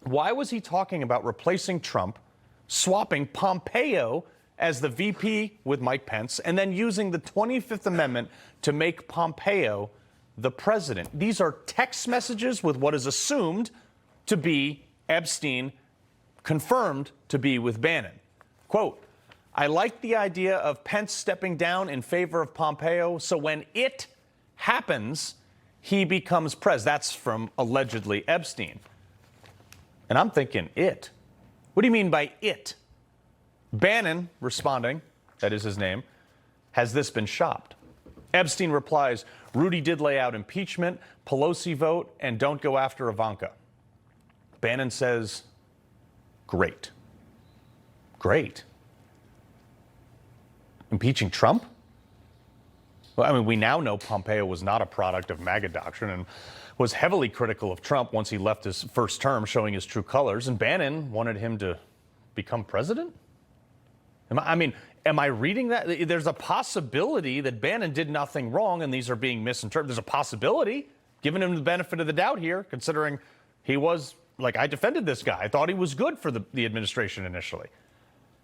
Why was he talking about replacing Trump, swapping Pompeo as the VP with Mike Pence, and then using the 25th Amendment to make Pompeo the president? These are text messages with what is assumed to be Epstein, confirmed to be with Bannon. Quote, I like the idea of Pence stepping down in favor of Pompeo, so when it happens, he becomes president. That's from allegedly Epstein. And I'm thinking, it? What do you mean by it? Bannon responding, that is his name, has this been shopped? Epstein replies, Rudy did lay out impeachment, Pelosi vote, and don't go after Ivanka. Bannon says, great. Great. Impeaching Trump? Well, I mean, we now know Pompeo was not a product of MAGA doctrine and was heavily critical of Trump once he left his first term, showing his true colors. And Bannon wanted him to become president? Am I reading that? There's a possibility that Bannon did nothing wrong and these are being misinterpreted. There's a possibility, giving him the benefit of the doubt here, considering he was, like, I defended this guy. I thought he was good for the administration initially.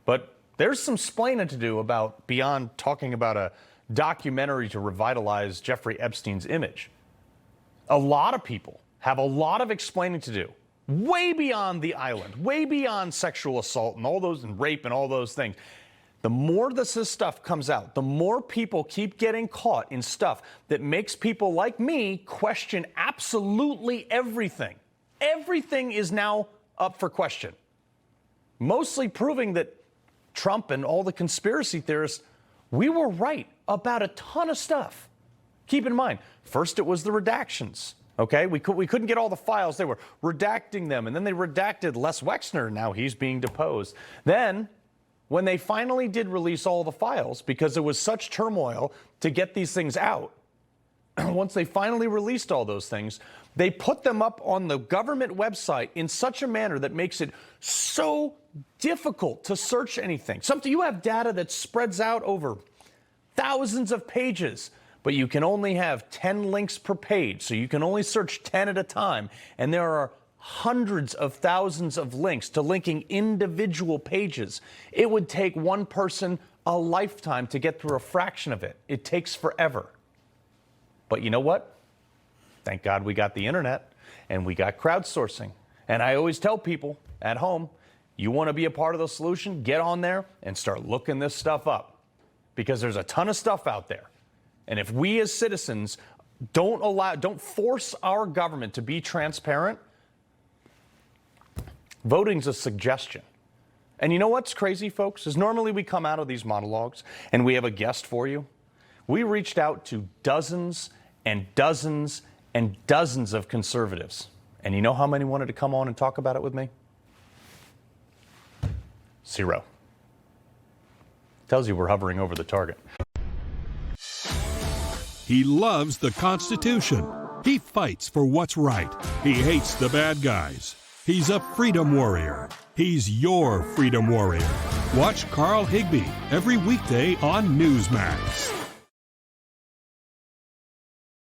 But there's some splaining to do about beyond talking about a documentary to revitalize Jeffrey Epstein's image. A lot of people have a lot of explaining to do, way beyond the island, way beyond sexual assault and all those, and rape and all those things. The more this stuff comes out, the more people keep getting caught in stuff that makes people like me question absolutely everything. Everything is now up for question. Mostly proving that Trump and all the conspiracy theorists, we were right about a ton of stuff. Keep in mind, first it was the redactions, okay? We couldn't get all the files. They were redacting them, and then they redacted Les Wexner. Now he's being deposed. Then, when they finally did release all the files, because there was such turmoil to get these things out, once they finally released all those things, they put them up on the government website in such a manner that makes it so difficult to search anything. Something, you have data that spreads out over thousands of pages, but you can only have 10 links per page, so you can only search 10 at a time, and there are hundreds of thousands of links to linking individual pages. It would take one person a lifetime to get through a fraction of it. It takes forever. But you know what? Thank God we got the internet and we got crowdsourcing. And I always tell people at home, you want to be a part of the solution, get on there and start looking this stuff up, because there's a ton of stuff out there. And if we as citizens don't force our government to be transparent, voting's a suggestion. And you know what's crazy, folks, is normally we come out of these monologues and we have a guest for you. We reached out to dozens and dozens and dozens of conservatives. And you know how many wanted to come on and talk about it with me? 0. Tells you we're hovering over the target. He loves the Constitution. He fights for what's right. He hates the bad guys. He's a freedom warrior. He's your freedom warrior. Watch Carl Higbie every weekday on Newsmax.